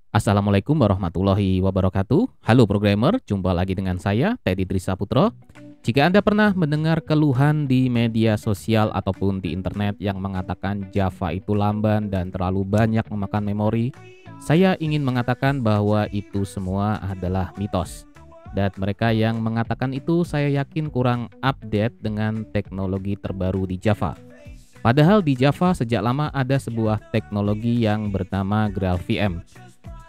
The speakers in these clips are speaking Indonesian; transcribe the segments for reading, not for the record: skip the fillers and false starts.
Assalamualaikum warahmatullahi wabarakatuh. Halo programmer, jumpa lagi dengan saya, Teddy Trisaputro. Jika Anda pernah mendengar keluhan di media sosial ataupun di internet yang mengatakan Java itu lamban dan terlalu banyak memakan memori, saya ingin mengatakan bahwa itu semua adalah mitos. Dan mereka yang mengatakan itu saya yakin kurang update dengan teknologi terbaru di Java. Padahal di Java sejak lama ada sebuah teknologi yang bernama GraalVM.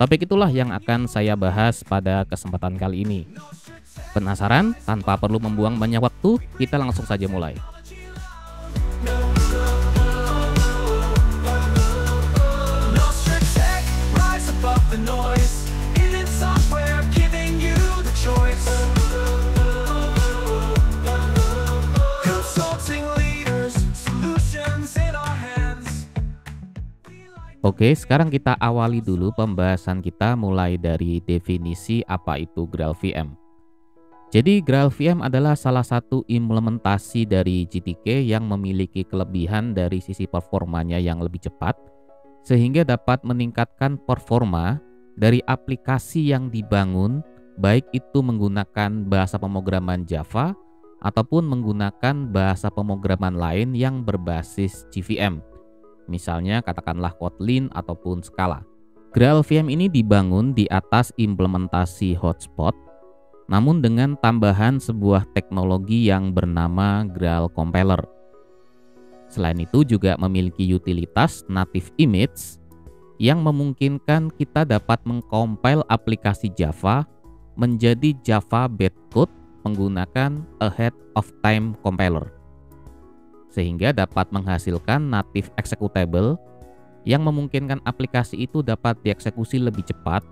Topik itulah yang akan saya bahas pada kesempatan kali ini. Penasaran? Tanpa perlu membuang banyak waktu, kita langsung saja mulai. Oke, sekarang kita awali dulu pembahasan kita mulai dari definisi apa itu GraalVM. Jadi GraalVM adalah salah satu implementasi dari GTK yang memiliki kelebihan dari sisi performanya yang lebih cepat, sehingga dapat meningkatkan performa dari aplikasi yang dibangun, baik itu menggunakan bahasa pemrograman Java ataupun menggunakan bahasa pemrograman lain yang berbasis JVM. Misalnya katakanlah Kotlin ataupun Scala. GraalVM ini dibangun di atas implementasi hotspot, namun dengan tambahan sebuah teknologi yang bernama Graal Compiler. Selain itu juga memiliki utilitas native image yang memungkinkan kita dapat mengcompile aplikasi Java menjadi Java bytecode menggunakan ahead of time compiler, sehingga dapat menghasilkan native executable yang memungkinkan aplikasi itu dapat dieksekusi lebih cepat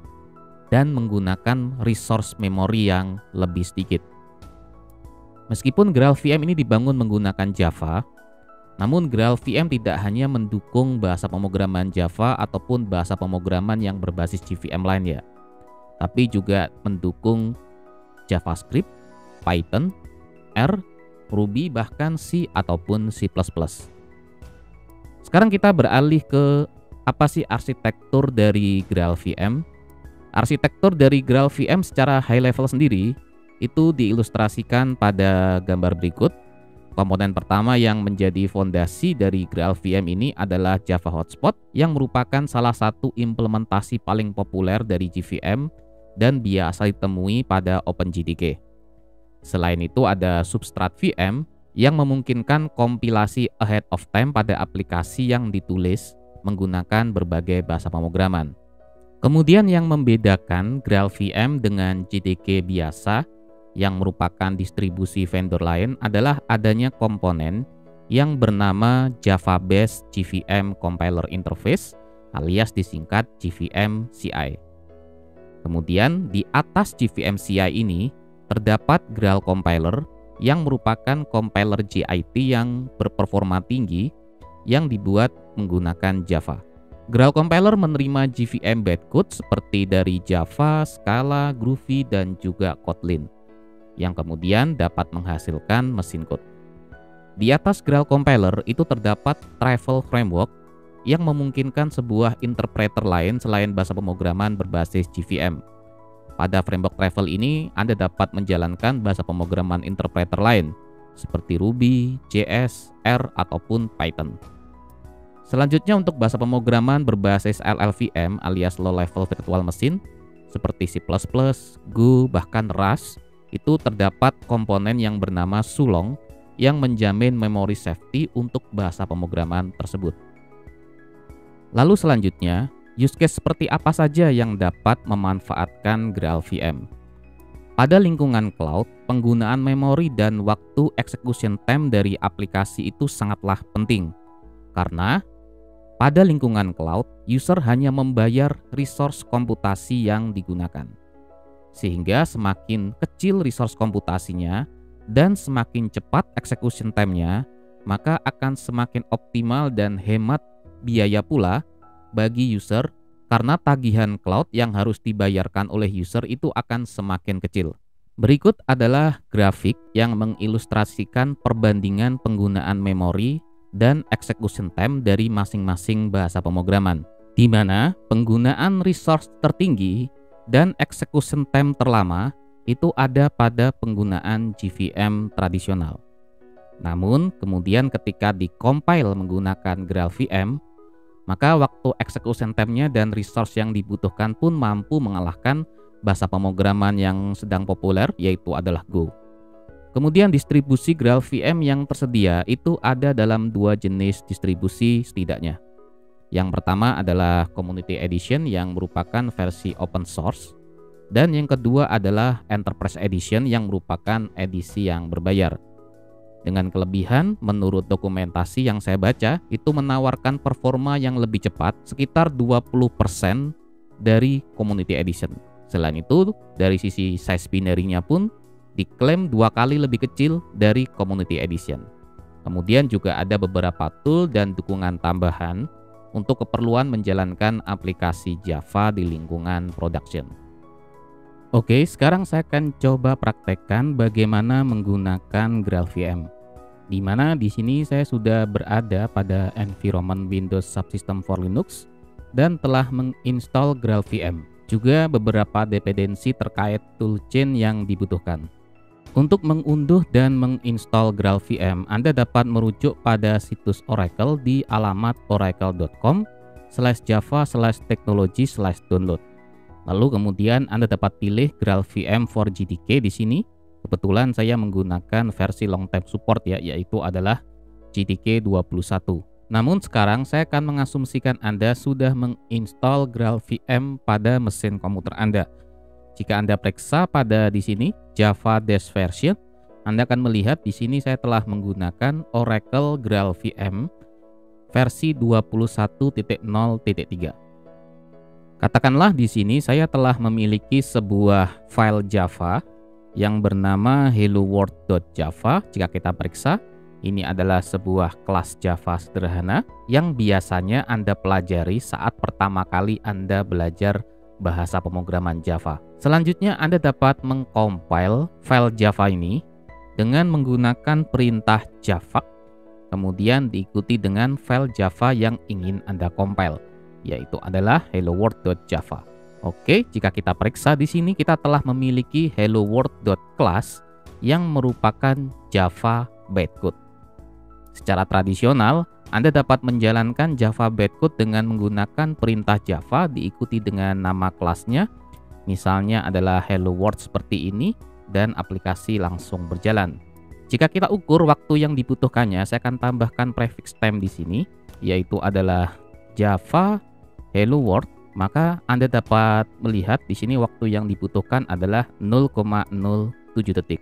dan menggunakan resource memory yang lebih sedikit. Meskipun GraalVM ini dibangun menggunakan Java, namun GraalVM tidak hanya mendukung bahasa pemrograman Java ataupun bahasa pemrograman yang berbasis JVM lain ya, tapi juga mendukung JavaScript, Python, R, Ruby, bahkan C ataupun C++. Sekarang kita beralih ke apa sih arsitektur dari GraalVM. Arsitektur dari GraalVM secara high level sendiri itu diilustrasikan pada gambar berikut. Komponen pertama yang menjadi fondasi dari GraalVM ini adalah Java Hotspot yang merupakan salah satu implementasi paling populer dari JVM dan biasa ditemui pada OpenJDK. Selain itu ada Substrat VM yang memungkinkan kompilasi ahead of time pada aplikasi yang ditulis menggunakan berbagai bahasa pemrograman. Kemudian yang membedakan GraalVM dengan JDK biasa yang merupakan distribusi vendor lain adalah adanya komponen yang bernama Java Based JVM Compiler Interface alias disingkat JVM CI. Kemudian di atas JVM CI ini terdapat Graal Compiler yang merupakan compiler JIT yang berperforma tinggi yang dibuat menggunakan Java. Graal Compiler menerima JVM bytecode seperti dari Java, Scala, Groovy, dan juga Kotlin, yang kemudian dapat menghasilkan mesin code. Di atas Graal Compiler itu terdapat Travel Framework yang memungkinkan sebuah interpreter lain selain bahasa pemrograman berbasis JVM. Pada framework Travel ini, Anda dapat menjalankan bahasa pemrograman interpreter lain seperti Ruby, JS, R, ataupun Python. Selanjutnya untuk bahasa pemrograman berbasis LLVM alias Low Level Virtual Machine seperti C++, Go, bahkan Rust, itu terdapat komponen yang bernama Sulong yang menjamin memory safety untuk bahasa pemrograman tersebut. Lalu selanjutnya, use case seperti apa saja yang dapat memanfaatkan GraalVM? Pada lingkungan cloud, penggunaan memori dan waktu execution time dari aplikasi itu sangatlah penting. Karena pada lingkungan cloud, user hanya membayar resource komputasi yang digunakan. Sehingga semakin kecil resource komputasinya dan semakin cepat execution time-nya, maka akan semakin optimal dan hemat biaya pula bagi user karena tagihan cloud yang harus dibayarkan oleh user itu akan semakin kecil. Berikut adalah grafik yang mengilustrasikan perbandingan penggunaan memori dan execution time dari masing-masing bahasa pemrograman. di mana penggunaan resource tertinggi dan execution time terlama itu ada pada penggunaan JVM tradisional. Namun kemudian ketika di-compile menggunakan GraalVM, maka waktu execution time-nya dan resource yang dibutuhkan pun mampu mengalahkan bahasa pemrograman yang sedang populer, yaitu adalah Go. Kemudian distribusi GraalVM yang tersedia itu ada dalam dua jenis distribusi setidaknya. Yang pertama adalah Community Edition yang merupakan versi open source, dan yang kedua adalah Enterprise Edition yang merupakan edisi yang berbayar. Dengan kelebihan, menurut dokumentasi yang saya baca, itu menawarkan performa yang lebih cepat, sekitar 20% dari Community Edition. Selain itu, dari sisi size binary-nya pun diklaim 2 kali lebih kecil dari Community Edition. Kemudian juga ada beberapa tool dan dukungan tambahan untuk keperluan menjalankan aplikasi Java di lingkungan production. Oke, sekarang saya akan coba praktekkan bagaimana menggunakan GraalVM. Di mana di sini saya sudah berada pada environment Windows Subsystem for Linux dan telah menginstall GraalVM. Juga beberapa dependensi terkait toolchain yang dibutuhkan. Untuk mengunduh dan menginstall GraalVM, Anda dapat merujuk pada situs Oracle di alamat oracle.com/java/technology/download. Lalu kemudian Anda dapat pilih GraalVM for JDK di sini. Kebetulan saya menggunakan versi long time support yaitu adalah JDK 21. Namun sekarang saya akan mengasumsikan Anda sudah menginstall GraalVM pada mesin komputer Anda. Jika Anda periksa pada di sini Java Dash Version, Anda akan melihat di sini saya telah menggunakan Oracle GraalVM versi 21.0.3. Katakanlah di sini saya telah memiliki sebuah file Java yang bernama helloworld.java. Jika kita periksa, ini adalah sebuah kelas Java sederhana yang biasanya Anda pelajari saat pertama kali Anda belajar bahasa pemrograman Java. Selanjutnya Anda dapat mengcompile file Java ini dengan menggunakan perintah java, kemudian diikuti dengan file Java yang ingin Anda compile, yaitu adalah helloworld.java. Oke, jika kita periksa di sini kita telah memiliki helloworld.class yang merupakan Java bytecode. Secara tradisional, Anda dapat menjalankan Java bytecode dengan menggunakan perintah Java diikuti dengan nama kelasnya, misalnya adalah Hello World seperti ini, dan aplikasi langsung berjalan. Jika kita ukur waktu yang dibutuhkannya, saya akan tambahkan prefix time di sini, yaitu adalah Java Hello World, maka Anda dapat melihat di sini waktu yang dibutuhkan adalah 0,07 detik.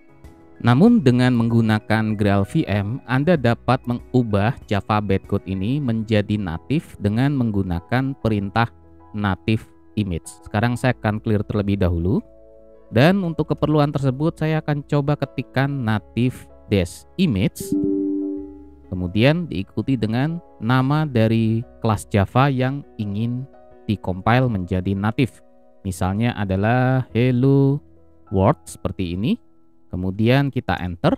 Namun dengan menggunakan GraalVM, Anda dapat mengubah Java bytecode ini menjadi native dengan menggunakan perintah native image. Sekarang saya akan clear terlebih dahulu. Dan untuk keperluan tersebut saya akan coba ketikkan native dash image. Kemudian diikuti dengan nama dari kelas Java yang ingin dikompil menjadi native. Misalnya adalah Hello World seperti ini. Kemudian kita enter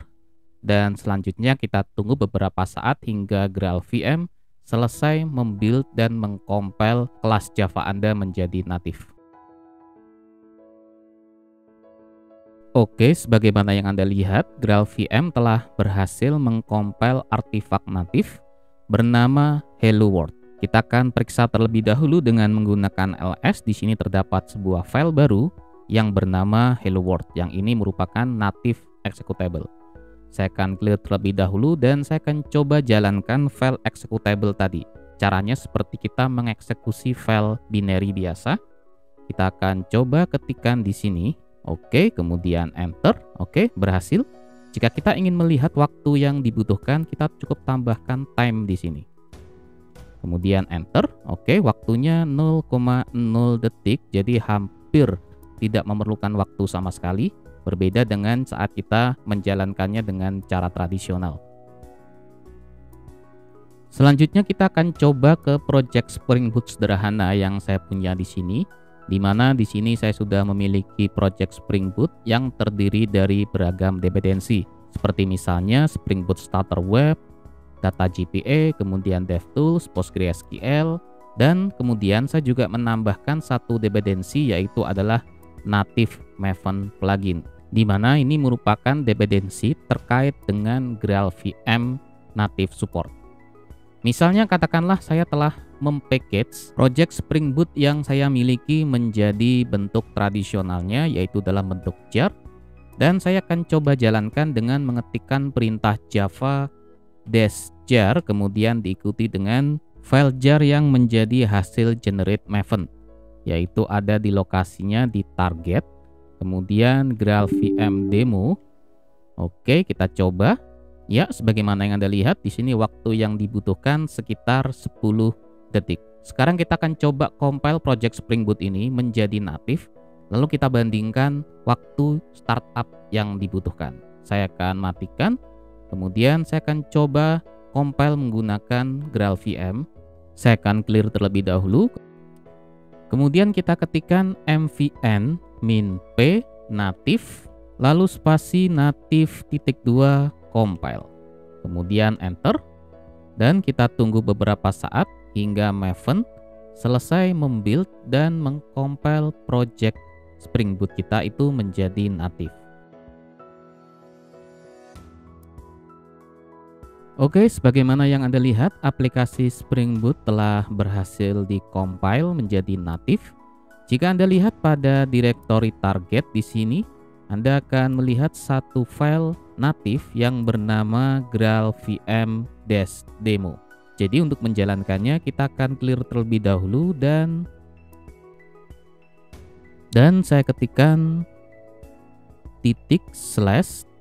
dan selanjutnya kita tunggu beberapa saat hingga GraalVM selesai membuild dan mengcompile kelas Java Anda menjadi native. Oke, sebagaimana yang Anda lihat, GraalVM telah berhasil mengcompile artifak native bernama Hello World. Kita akan periksa terlebih dahulu dengan menggunakan ls. Di sini terdapat sebuah file baru yang bernama Hello World, yang ini merupakan native executable. Saya akan clear terlebih dahulu dan saya akan coba jalankan file executable tadi. Caranya seperti kita mengeksekusi file binary biasa. Kita akan coba ketikkan di sini. Oke, kemudian enter. Oke, berhasil. Jika kita ingin melihat waktu yang dibutuhkan, kita cukup tambahkan time di sini. Kemudian enter. Oke, waktunya 0,0 detik, jadi hampir tidak memerlukan waktu sama sekali, berbeda dengan saat kita menjalankannya dengan cara tradisional. Selanjutnya kita akan coba ke project Spring Boot sederhana yang saya punya di sini, di mana di sini saya sudah memiliki project Spring Boot yang terdiri dari beragam dependensi, seperti misalnya Spring Boot Starter Web, Data GPA, kemudian DevTools, PostgreSQL, Dan kemudian saya juga menambahkan satu dependensi, yaitu adalah native Maven plugin, di mana ini merupakan dependensi terkait dengan GraalVM native support. Misalnya katakanlah saya telah mempackage project Spring Boot yang saya miliki menjadi bentuk tradisionalnya, yaitu dalam bentuk jar, dan saya akan coba jalankan dengan mengetikkan perintah java -jar, kemudian diikuti dengan file jar yang menjadi hasil generate Maven, yaitu ada di lokasinya di target, kemudian GraalVM demo. Oke, kita coba. Ya, sebagaimana yang Anda lihat di sini waktu yang dibutuhkan sekitar 10 detik. Sekarang kita akan coba compile project Spring Boot ini menjadi native, lalu kita bandingkan waktu startup yang dibutuhkan. Saya akan matikan, kemudian saya akan coba compile menggunakan GraalVM. Saya akan clear terlebih dahulu. Kemudian kita ketikkan mvn -p native, lalu spasi native.2 compile. Kemudian enter, dan kita tunggu beberapa saat hingga Maven selesai membuild dan mengcompile project Spring Boot kita itu menjadi native. Oke, sebagaimana yang Anda lihat, aplikasi Spring Boot telah berhasil di-compile menjadi native. Jika Anda lihat pada direktori target di sini, Anda akan melihat satu file native yang bernama GraalVM-demo. Jadi untuk menjalankannya kita akan clear terlebih dahulu dan saya ketikkan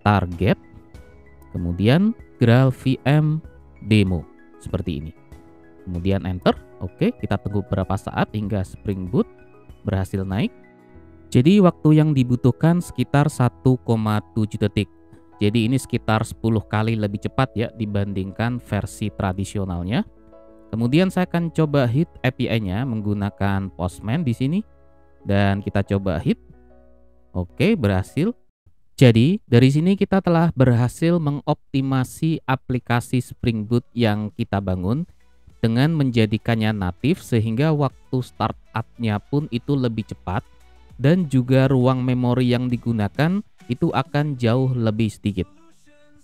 /target, kemudian GraalVM demo seperti ini. Kemudian enter. Oke, kita tunggu beberapa saat hingga Spring Boot berhasil naik. Jadi waktu yang dibutuhkan sekitar 1,7 detik. Jadi ini sekitar 10 kali lebih cepat ya dibandingkan versi tradisionalnya. Kemudian saya akan coba hit API-nya menggunakan Postman di sini dan kita coba hit. Oke, berhasil. Jadi, dari sini kita telah berhasil mengoptimasi aplikasi Spring Boot yang kita bangun dengan menjadikannya native sehingga waktu startup-nya pun itu lebih cepat dan juga ruang memori yang digunakan itu akan jauh lebih sedikit.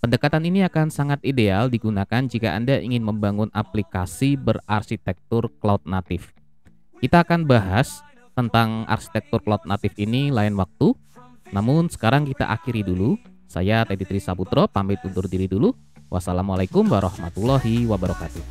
Pendekatan ini akan sangat ideal digunakan jika Anda ingin membangun aplikasi berarsitektur cloud native. Kita akan bahas tentang arsitektur cloud native ini lain waktu. Namun sekarang kita akhiri dulu. Saya Teddy Trisaputro pamit undur diri dulu. Wassalamualaikum warahmatullahi wabarakatuh.